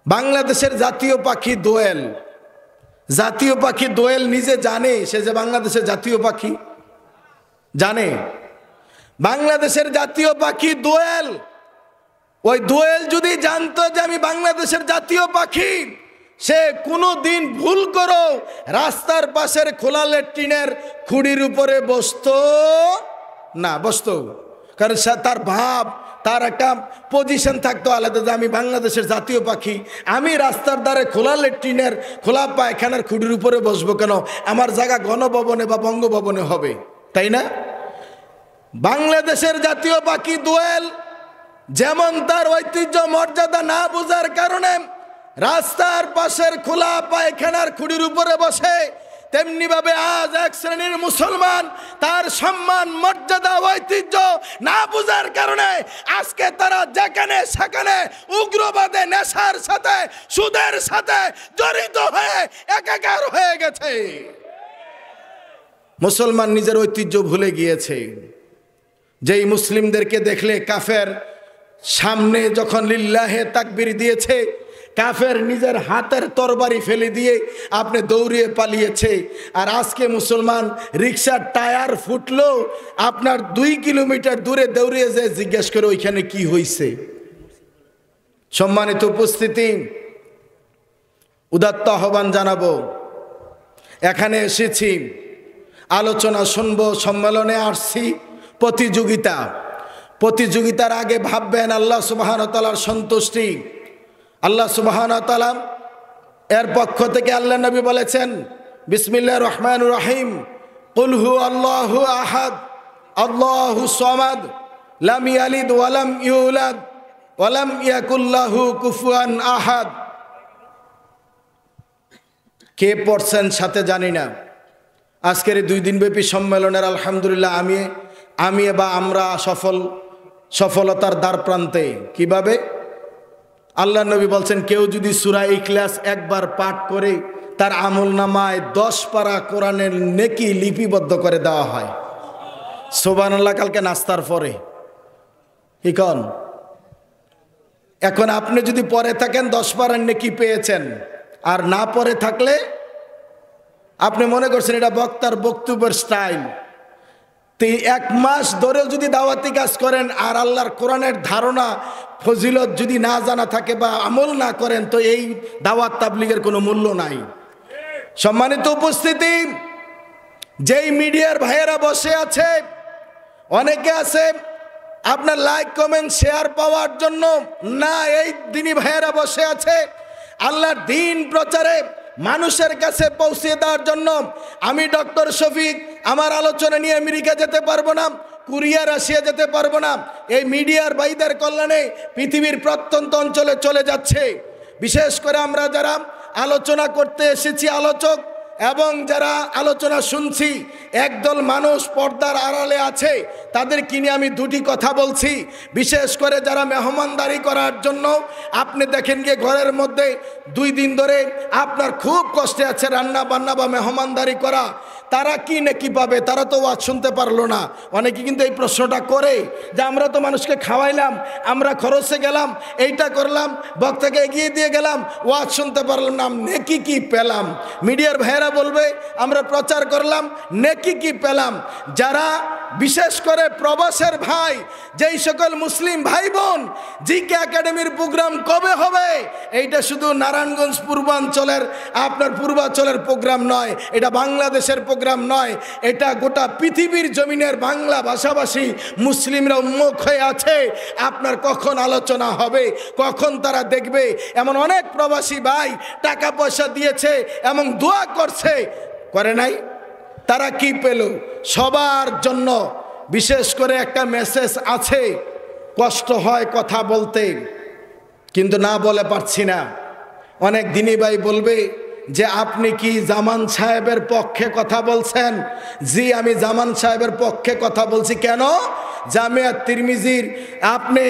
বাংলাদেশের জাতীয় পাখি দোয়েল। জাতীয় পাখি দোয়েল নিজে জানে সে যে বাংলাদেশের জাতীয় পাখি? জানে? বাংলাদেশের জাতীয় পাখি দোয়েল। ওই দোয়েল যদি জানতো যে আমি বাংলাদেশের জাতীয় পাখি, সে কোনো দিন ভুল করো রাস্তার পাশের খোলা ল্যাট্রিনের খুঁড়ির উপরে বসতো না। বসতো কারণ তার ভাব, তার একটা পজিশন থাকতো আলাদা যে আমি বাংলাদেশের জাতীয় পাখি, আমি রাস্তার ধারে খোলা ল্যাট্রিনের খোলা পায়খানার খুঁড়ির উপরে বসবো কেন? আমার জায়গা গণভবনে বা বঙ্গভবনে হবে, তাই না? বাংলাদেশের জাতীয় পাখি দোয়েল যেমন তার ঐতিহ্য মর্যাদা না বোঝার কারণে রাস্তার পাশের খোলা পায়খানার খুঁড়ির উপরে বসে, তেমনি ভাবে আজ এক শ্রেণীর মুসলমান তার সম্মান মর্যাদা ঐতিহ্য না বোঝার কারণে আজকে তারা যেখানে সেখানে উগ্রবাদে, নেশার সাথে, সুদের সাথে জড়িত হয়ে একাকার হয়ে গেছে। মুসলমান নিজের ঐতিহ্য ভুলে গিয়েছে। যেই মুসলিমদেরকে দেখলে কাফের সামনে যখন লিল্লাহে তাকবীর দিয়েছে, কাফের নিজের হাতের তরবারি ফেলে দিয়ে আপনি দৌড়িয়ে পালিয়েছে। আর আজকে মুসলমান রিক্সার টায়ার ফুটলো, আপনার 2 কিলোমিটার দূরে দৌড়িয়ে যে জিজ্ঞেস করে ওইখানে কি হয়েছে। সম্মানিত উপস্থিতি, উদাত্ত আহ্বান জানাবো, এখানে এসেছি আলোচনা শুনবো, সম্মেলনে আসছি। প্রতিযোগিতার আগে ভাববেন আল্লাহ সুবহানাহু ওয়া তাআলার সন্তুষ্টি। আল্লাহ সুবহানাহু ওয়া তাআলা এর পক্ষ থেকে আল্লাহ নবী বলেছেন, বিসমিল্লাহির রহমানির রহিম, কুল হু আল্লাহু আহাদ আল্লাহু সামাদ লাম ইয়ালিদ ওয়া লাম ইউলাদ ওয়া লাম ইয়াকুল লাহু কুফুয়ান আহাদ। কে পড়ছেন সাথে জানি না। আজকের এই 2 দিনব্যাপী সম্মেলনের আলহামদুলিল্লাহ আমি বা আমরা সফলতার দ্বার প্রান্তে। কিভাবে? আল্লাহ নবী বলছেন, কেউ যদি সূরা ইখলাস একবার পাঠ করে তার আমলনামায় 10 পারা কোরআনের নেকি লিপিবদ্ধ করে দেওয়া হয়। সুবহানাল্লাহ। কালকে নাস্তার পরে কি কন? এখন আপনি যদি পরে থাকেন 10 পারার নেকি পেয়েছেন, আর না পরে থাকলে আপনি মনে করছেন এটা বক্তার বক্তব্যের স্টাইল। তো 1 মাস ধরেও যদি দাওয়াতি কাজ করেন আর আল্লাহর কোরআনের ধারণা ফজিলত যদি না জানা থাকে বা আমল না করেন, তো এই দাওয়াত তাবলীগের কোনো মূল্য নাই। সম্মানিত উপস্থিতি, যেই মিডিয়ার ভাইয়েরা বসে আছে, অনেকে আছে আপনার লাইক কমেন্ট শেয়ার পাওয়ার জন্য না, এই দিনী ভাইয়েরা বসে আছে আল্লাহর দ্বীন প্রচারে মানুষের কাছে পৌঁছে দেওয়ার জন্য। আমি ডক্টর শফিক আমার আলোচনা নিয়ে আমেরিকা যেতে পারবো না, কোরিয়া, রাশিয়া যেতে পারবো না। এই মিডিয়ার ভাইদের কল্যাণে পৃথিবীর প্রত্যন্ত অঞ্চলে চলে যাচ্ছে। বিশেষ করে আমরা যারা আলোচনা করতে এসেছি, আলোচক এবং যারা আলোচনা শুনছি, একদল মানুষ পর্দার আড়ালে আছে, তাদেরকে নিয়ে আমি 2টি কথা বলছি। বিশেষ করে যারা মেহমানদারি করার জন্য আপনি দেখেন গিয়ে ঘরের মধ্যে 2 দিন ধরে আপনার খুব কষ্টে আছে রান্না বান্না বা মেহমানদারি করা, তারা কি নাকি পাবে? তারা তো ওয়াজ শুনতে পারলো না। অনেকে কিন্তু এই প্রশ্নটা করে যে আমরা তো মানুষকে খাওয়াইলাম, আমরা খরচে গেলাম, এইটা করলাম, বক্তাকে এগিয়ে দিয়ে গেলাম, ওয়াজ শুনতে পারলাম না, নেকি কি পেলাম? মিডিয়ার ভাইয়েরা বলবে আমরা প্রচার করলাম, নেকি কি পেলাম? যারা বিশেষ করে প্রবাসের ভাই, যেই সকল মুসলিম ভাই বোন জিকে একাডেমির প্রোগ্রাম কবে হবে, এইটা শুধু নারায়ণগঞ্জ পূর্বাঞ্চলের আপনার পূর্বাঞ্চলের প্রোগ্রাম নয়, এটা বাংলাদেশের প্রোগ্রাম নয়, এটা গোটা পৃথিবীর জমিনের বাংলা ভাষাভাষী মুসলিমরা উন্মুখ হয়ে আছে আপনার কখন আলোচনা হবে, কখন তারা দেখবে। এমন অনেক প্রবাসী ভাই টাকা পয়সা দিয়েছে এবং দোয়া করছে, করে নাই? তারা কি পেল? সবার জন্য বিশেষ করে একটা মেসেজ আছে। কষ্ট হয় কথা বলতে, কিন্তু না বলে পারছি না। অনেক দিনই ভাই বলবে যে আপনি কি জামান সাহেবের পক্ষে কথা বলছেন? জি, আমি জামান সাহেবের পক্ষে কথা বলছি। কেন? জামিয়া তিরমিজির আপনি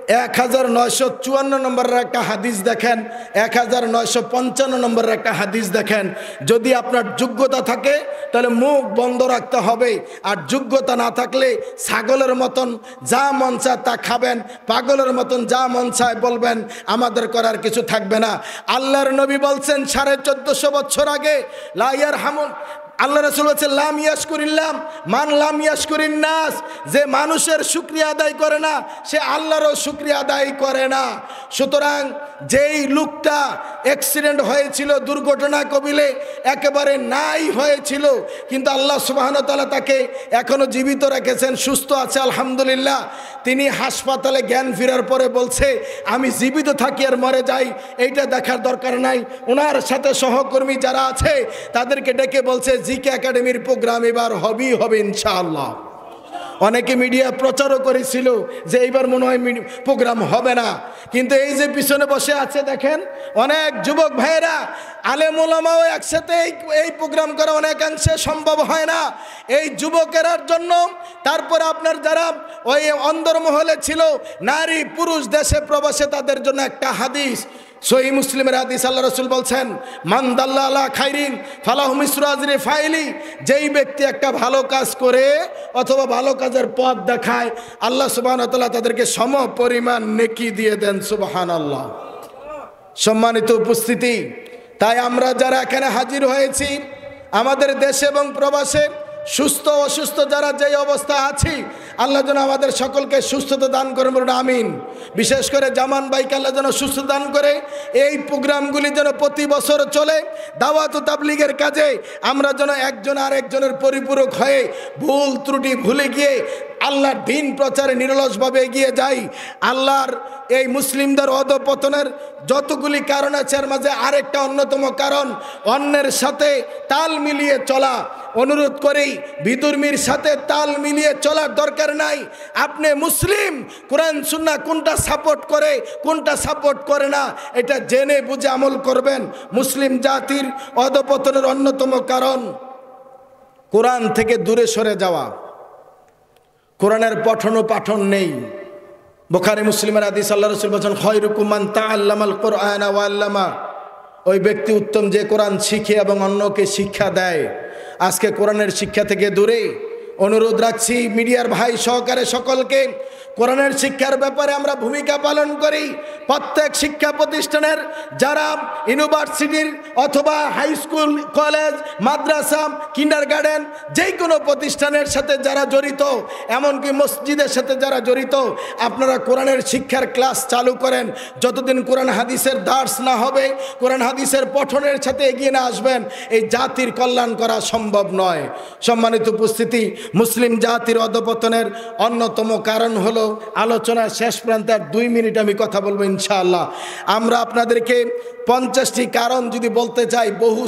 1954 নম্বরের একটা হাদিস দেখেন, 1955 নম্বরের একটা হাদিস দেখেন। যদি আপনার যোগ্যতা থাকে তাহলে মুখ বন্ধ রাখতে হবে, আর যোগ্যতা না থাকলে ছাগলের মতন যা মন চায় তা খাবেন, পাগলের মতন যা মন চায় বলবেন, আমাদের করার কিছু থাকবে না। আল্লাহর নবী বলছেন 1450 বছর আগে, লা ইয়ারহামুন, আল্লাহ রাসূল বলেছেন লাম ইয়াশকুরিল্লাম মান লাম ইয়াশকুরিন নাস, যে মানুষের শুকরিয়া আদায় করে না সে আল্লাহরও শুকরিয়া আদায় করে না। সুতরাং যেই লোকটা অ্যাক্সিডেন্ট হয়েছিল, দুর্ঘটনা কবিলে একেবারে নাই হয়েছিল, কিন্তু আল্লাহ সুবহানাহু ওয়া তাআলা তাকে এখনো জীবিত রেখেছেন, সুস্থ আছে আলহামদুলিল্লাহ। তিনি হাসপাতালে জ্ঞান ফেরার পরে বলছে আমি জীবিত থাকি আর মরে যাই এইটা দেখার দরকার নাই। ওনার সাথে সহকর্মী যারা আছে তাদেরকে ডেকে বলছে জিকে একাডেমির প্রোগ্রাম এবার হবে ইনশাআল্লাহ। অনেকে মিডিয়া প্রচারও করেছিল যে এইবার মনে হয় প্রোগ্রাম হবে না, কিন্তু এই যে পিছনে বসে আছে দেখেন অনেক যুবক ভাইয়েরা, আলেম ওলামাও একসাথে এই প্রোগ্রাম করা অনেকাংশে সম্ভব হয় না এই যুবকেরার জন্য। তারপরে আপনার যারা ওই অন্দরমহলে ছিল নারী পুরুষ দেশে প্রবাসে, তাদের জন্য একটা হাদিস, সহিহ মুসলিমের হাদিস, আল্লাহ রাসূল বলছেন মান দাল্লা আলা খাইরিন ফালাহু মিসলু আজরি ফাইলি, যেই ব্যক্তি একটা ভালো কাজ করে অথবা ভালো কাজের পথ দেখায় আল্লাহ সুবহানাহু ওয়া তাআলা তাদেরকে সম পরিমাণ নেকি দিয়ে দেন। সুবহানাল্লাহ। সম্মানিত উপস্থিতি, তাই আমরা যারা এখানে হাজির হয়েছি আমাদের দেশে এবং প্রবাসে সুস্থ অসুস্থ যারা যেই অবস্থা আছি, আল্লাহ যেন আমাদের সকলকে সুস্থতা দান করেন, বলুন আমিন। বিশেষ করে জামান ভাইকে আল্লাহ যেন সুস্থ দান করে, এই প্রোগ্রামগুলি যেন প্রতি বছর চলে, দাওয়াত ও তাবলীগের কাজে আমরা যেন একজন আর একজনের পরিপূরক হয়ে ভুল ত্রুটি ভুলে গিয়ে আল্লাহর দ্বীন প্রচারে নিরলসভাবে এগিয়ে যাই। আল্লাহর এই মুসলিমদের অধঃপতনের যতগুলি কারণ আছে এর মাঝে আরেকটা অন্যতম কারণ অন্যের সাথে তাল মিলিয়ে চলা। অনুরোধ করি বিধর্মীর সাথে তাল মিলিয়ে চলার দরকার নাই। আপনি মুসলিম, কোরআন সুন্নাহ কোনটা সাপোর্ট করে কোনটা সাপোর্ট করে না এটা জেনে বুঝে আমল করবেন। মুসলিম জাতির অধঃপতনের অন্যতম কারণ কোরআন থেকে দূরে সরে যাওয়া, কোরআনের পঠন ও পাঠন নেই। বুখারী মুসলিমের হাদিস, আল্লাহ রাসূল বলেছেন খায়রুকুম মান তাআল্লামাল কুরআনা ওয়া আল্লামা, ওই ব্যক্তি উত্তম যে কোরআন শিখে এবং অন্যকে শিক্ষা দেয়। আজকে কোরআনের শিক্ষা থেকে দূরে। অনুরোধ রাখছি মিডিয়ার ভাই সহকারে সকলকে, কোরআনের শিক্ষার ব্যাপারে আমরা ভূমিকা পালন করি। প্রত্যেক শিক্ষা প্রতিষ্ঠানের যারা ইউনিভার্সিটির অথবা হাই স্কুল কলেজ মাদ্রাসা কিন্ডারগার্টেন যে কোনো প্রতিষ্ঠানের সাথে যারা জড়িত, এমনকি মসজিদের সাথে যারা জড়িত, আপনারা কোরআনের শিক্ষার ক্লাস চালু করেন। যতদিন কোরআন হাদিসের দার্স না হবে, কোরআন হাদিসের পঠনের সাথে এগিয়ে না আসবেন, এই জাতির কল্যাণ করা সম্ভব নয়। সম্মানিত উপস্থিতি, মুসলিম জাতির অধঃপতনের অন্যতম কারণ হলো, আলোচনার শেষ প্রান্তে আর 2 মিনিট আমি কথা বলবো ইনশাআল্লাহ। আমরা আপনাদেরকে 50টি কারণ যদি বলতে চাই, বহু